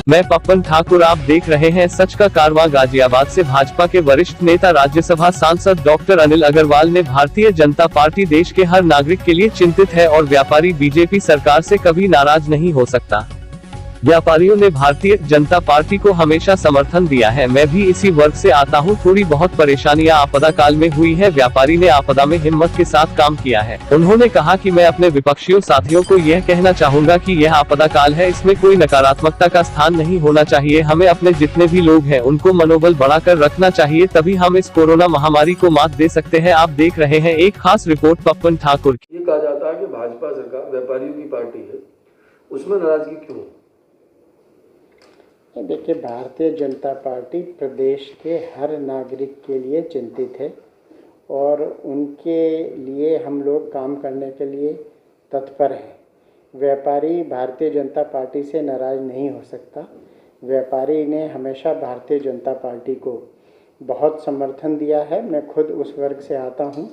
मैं पप्पन ठाकुर, आप देख रहे हैं सच का कारवां। गाजियाबाद से भाजपा के वरिष्ठ नेता राज्यसभा सांसद डॉक्टर अनिल अग्रवाल ने भारतीय जनता पार्टी देश के हर नागरिक के लिए चिंतित है और व्यापारी बीजेपी सरकार से कभी नाराज नहीं हो सकता। व्यापारियों ने भारतीय जनता पार्टी को हमेशा समर्थन दिया है। मैं भी इसी वर्ग से आता हूं। थोड़ी बहुत परेशानियां आपदा काल में हुई है। व्यापारी ने आपदा में हिम्मत के साथ काम किया है। उन्होंने कहा कि मैं अपने विपक्षियों साथियों को यह कहना चाहूंगा कि यह आपदा काल है, इसमें कोई नकारात्मकता का स्थान नहीं होना चाहिए। हमें अपने जितने भी लोग हैं उनको मनोबल बढ़ाकर रखना चाहिए, तभी हम इस कोरोना महामारी को मात दे सकते हैं। आप देख रहे हैं एक खास रिपोर्ट पप्पन ठाकुर की। ये कहा जाता है कि भाजपा सरकार व्यापारियों की पार्टी है, उसमें नाराजगी क्यों? देखिए, भारतीय जनता पार्टी प्रदेश के हर नागरिक के लिए चिंतित है और उनके लिए हम लोग काम करने के लिए तत्पर हैं। व्यापारी भारतीय जनता पार्टी से नाराज़ नहीं हो सकता। व्यापारी ने हमेशा भारतीय जनता पार्टी को बहुत समर्थन दिया है। मैं खुद उस वर्ग से आता हूं।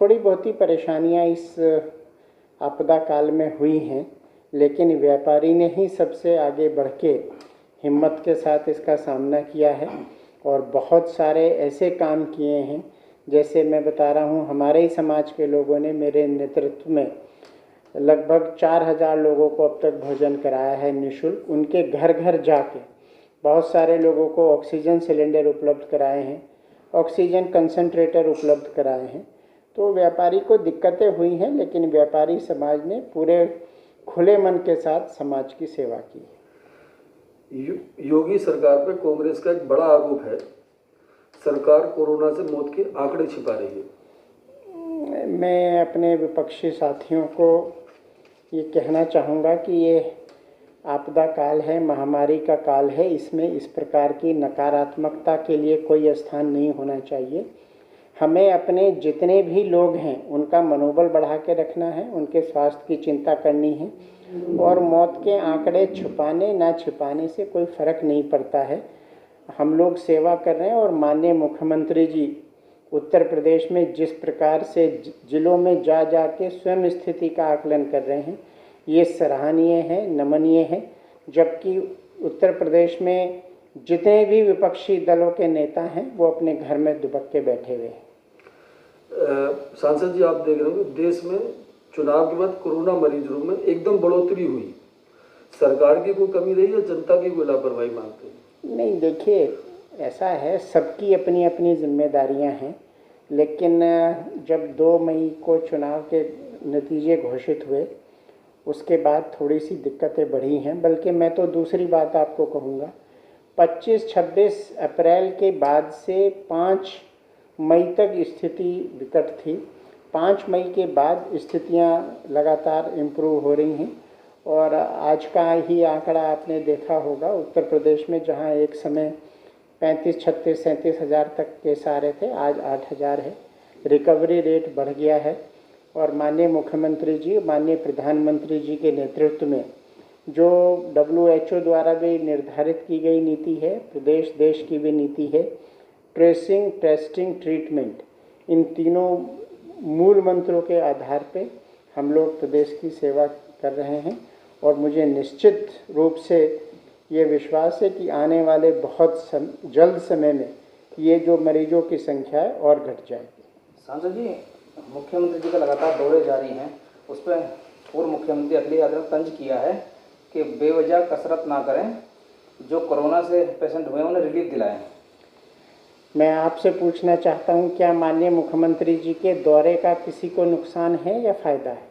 थोड़ी बहुत ही परेशानियां इस आपदा काल में हुई हैं, लेकिन व्यापारी ने ही सबसे आगे बढ़ के हिम्मत के साथ इसका सामना किया है और बहुत सारे ऐसे काम किए हैं। जैसे मैं बता रहा हूँ, हमारे ही समाज के लोगों ने मेरे नेतृत्व में लगभग 4000 लोगों को अब तक भोजन कराया है निःशुल्क। उनके घर घर जाके बहुत सारे लोगों को ऑक्सीजन सिलेंडर उपलब्ध कराए हैं, ऑक्सीजन कंसंट्रेटर उपलब्ध कराए हैं। तो व्यापारी को दिक्कतें हुई हैं, लेकिन व्यापारी समाज ने पूरे खुले मन के साथ समाज की सेवा की है। योगी सरकार पर कांग्रेस का एक बड़ा आरोप है, सरकार कोरोना से मौत के आंकड़े छिपा रही है। मैं अपने विपक्षी साथियों को ये कहना चाहूँगा कि ये आपदा काल है, महामारी का काल है। इसमें इस प्रकार की नकारात्मकता के लिए कोई स्थान नहीं होना चाहिए। हमें अपने जितने भी लोग हैं उनका मनोबल बढ़ा के रखना है, उनके स्वास्थ्य की चिंता करनी है और मौत के आंकड़े छुपाने ना छुपाने से कोई फ़र्क नहीं पड़ता है। हम लोग सेवा कर रहे हैं और माननीय मुख्यमंत्री जी उत्तर प्रदेश में जिस प्रकार से जिलों में जा के स्वयं स्थिति का आकलन कर रहे हैं, ये सराहनीय है, नमनीय है। जबकि उत्तर प्रदेश में जितने भी विपक्षी दलों के नेता हैं वो अपने घर में दुबक के बैठे हुए हैं। सांसद जी, आप देख रहे हो देश में चुनाव के बाद कोरोना मरीजों में एकदम बढ़ोतरी हुई। सरकार की कोई कमी रही है, जनता की कोई लापरवाही मानते हैं? नहीं, देखिए, ऐसा है, सबकी अपनी अपनी जिम्मेदारियां हैं। लेकिन जब 2 मई को चुनाव के नतीजे घोषित हुए उसके बाद थोड़ी सी दिक्कतें बढ़ी हैं। बल्कि मैं तो दूसरी बात आपको कहूँगा, 25-26 अप्रैल के बाद से 5 मई तक स्थिति विकट थी। 5 मई के बाद स्थितियां लगातार इम्प्रूव हो रही हैं और आज का ही आंकड़ा आपने देखा होगा, उत्तर प्रदेश में जहां एक समय 35, 36, 37 हज़ार तक केस आ रहे थे, आज 8,000 है। रिकवरी रेट बढ़ गया है और माननीय मुख्यमंत्री जी, माननीय प्रधानमंत्री जी के नेतृत्व में जो WHO द्वारा भी निर्धारित की गई नीति है, प्रदेश देश की भी नीति है, ट्रेसिंग, टेस्टिंग, ट्रीटमेंट, इन तीनों मूल मंत्रों के आधार पे हम लोग प्रदेश की सेवा कर रहे हैं और मुझे निश्चित रूप से ये विश्वास है कि आने वाले बहुत जल्द समय में ये जो मरीजों की संख्या है और घट जाएगी। सांसद जी, मुख्यमंत्री जी का लगातार दौरे जारी हैं, उस पर पूर्व मुख्यमंत्री अखिलेश यादव ने तंज किया है कि बेवजह कसरत ना करें, जो कोरोना से पेशेंट हुए उन्हें रिलीफ दिलाएं। मैं आपसे पूछना चाहता हूं, क्या माननीय मुख्यमंत्री जी के दौरे का किसी को नुकसान है या फ़ायदा है?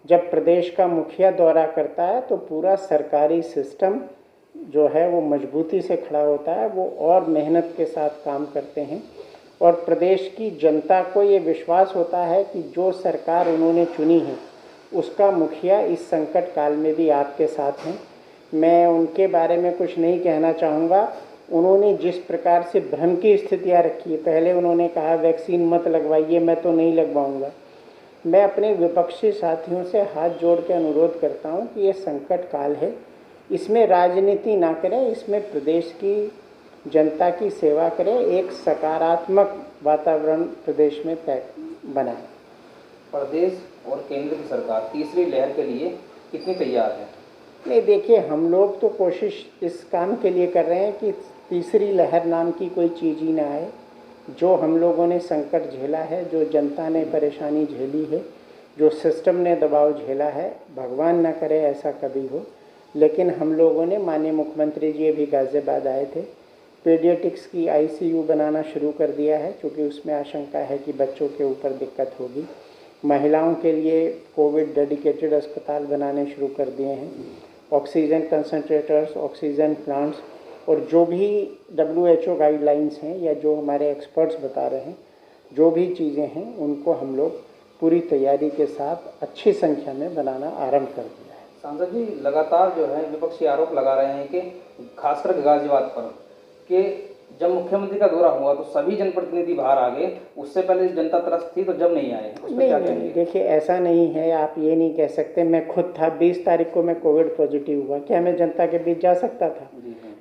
जब प्रदेश का मुखिया दौरा करता है तो पूरा सरकारी सिस्टम जो है वो मजबूती से खड़ा होता है, वो और मेहनत के साथ काम करते हैं और प्रदेश की जनता को ये विश्वास होता है कि जो सरकार उन्होंने चुनी है उसका मुखिया इस संकट काल में भी आपके साथ हैं। मैं उनके बारे में कुछ नहीं कहना चाहूँगा। उन्होंने जिस प्रकार से भ्रम की स्थितियाँ रखी है, पहले उन्होंने कहा वैक्सीन मत लगवाइए, मैं तो नहीं लगवाऊंगा। मैं अपने विपक्षी साथियों से हाथ जोड़ के अनुरोध करता हूं कि ये संकट काल है, इसमें राजनीति ना करें, इसमें प्रदेश की जनता की सेवा करें, एक सकारात्मक वातावरण प्रदेश में तय बनाएं। प्रदेश और केंद्र की सरकार तीसरी लहर के लिए कितनी तैयार है? नहीं, देखिए हम लोग तो कोशिश इस काम के लिए कर रहे हैं कि तीसरी लहर नाम की कोई चीज़ ही ना आए। जो हम लोगों ने संकट झेला है, जो जनता ने परेशानी झेली है, जो सिस्टम ने दबाव झेला है, भगवान ना करे ऐसा कभी हो, लेकिन हम लोगों ने, माननीय मुख्यमंत्री जी अभी गाज़ियाबाद आए थे, पीडियाट्रिक्स की ICU बनाना शुरू कर दिया है, क्योंकि उसमें आशंका है कि बच्चों के ऊपर दिक्कत होगी। महिलाओं के लिए कोविड डेडिकेटेड अस्पताल बनाने शुरू कर दिए हैं। ऑक्सीजन कंसंट्रेटर्स, ऑक्सीजन प्लांट्स, और जो भी WHO गाइडलाइंस हैं या जो हमारे एक्सपर्ट्स बता रहे हैं, जो भी चीज़ें हैं उनको हम लोग पूरी तैयारी के साथ अच्छी संख्या में बनाना आरंभ कर दिया है। सांसद जी, लगातार जो है विपक्षी आरोप लगा रहे हैं कि खासकर गाजियाबाद पर कि जब मुख्यमंत्री का दौरा हुआ तो सभी जनप्रतिनिधि बाहर आ गए, उससे पहले जनता त्रस्त थी तो जब नहीं आए। नहीं, देखिए ऐसा नहीं है, आप ये नहीं कह सकते। मैं खुद था, 20 तारीख को मैं कोविड पॉजिटिव हुआ, क्या मैं जनता के बीच जा सकता था?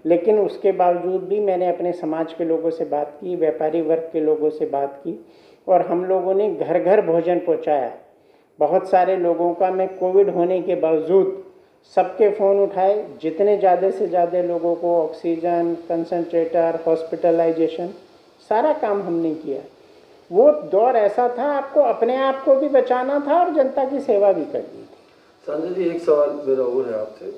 लेकिन उसके बावजूद भी मैंने अपने समाज के लोगों से बात की, व्यापारी वर्ग के लोगों से बात की, और हम लोगों ने घर घर भोजन पहुंचाया। बहुत सारे लोगों का मैं कोविड होने के बावजूद सबके फ़ोन उठाए, जितने ज़्यादा से ज़्यादा लोगों को ऑक्सीजन, कंसंट्रेटर, हॉस्पिटलाइजेशन, सारा काम हमने किया। वो दौर ऐसा था, आपको अपने आप को भी बचाना था और जनता की सेवा भी करनी थी। संजय जी, एक सवाल मेरा और है आपसे।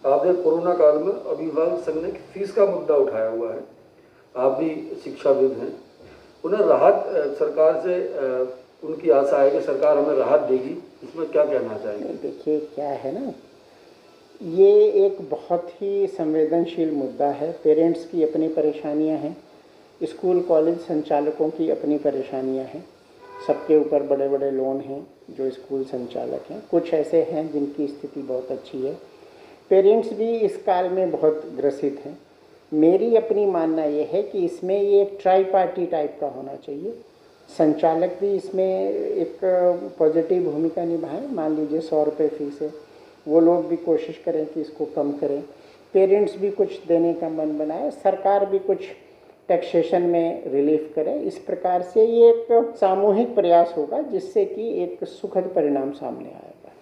आपने कोरोना काल में अभिभावक संघ ने फीस का मुद्दा उठाया हुआ है, आप भी शिक्षाविद हैं, उन्हें राहत सरकार से उनकी आशा है कि सरकार हमें राहत देगी, इसमें क्या कहना चाहेंगे? देखिए क्या है ना, ये एक बहुत ही संवेदनशील मुद्दा है। पेरेंट्स की अपनी परेशानियां हैं, स्कूल कॉलेज संचालकों की अपनी परेशानियां हैं, सबके ऊपर बड़े बड़े लोन हैं जो स्कूल संचालक हैं, कुछ ऐसे हैं जिनकी स्थिति बहुत अच्छी है। पेरेंट्स भी इस काल में बहुत ग्रसित हैं। मेरी अपनी मानना ये है कि इसमें ये एक ट्राई पार्टी टाइप का होना चाहिए। संचालक भी इसमें एक पॉजिटिव भूमिका निभाएं। मान लीजिए 100 रुपये फीस है, वो लोग भी कोशिश करें कि इसको कम करें, पेरेंट्स भी कुछ देने का मन बनाए, सरकार भी कुछ टैक्सेशन में रिलीफ करे। इस प्रकार से ये एक सामूहिक प्रयास होगा जिससे कि एक सुखद परिणाम सामने आएगा।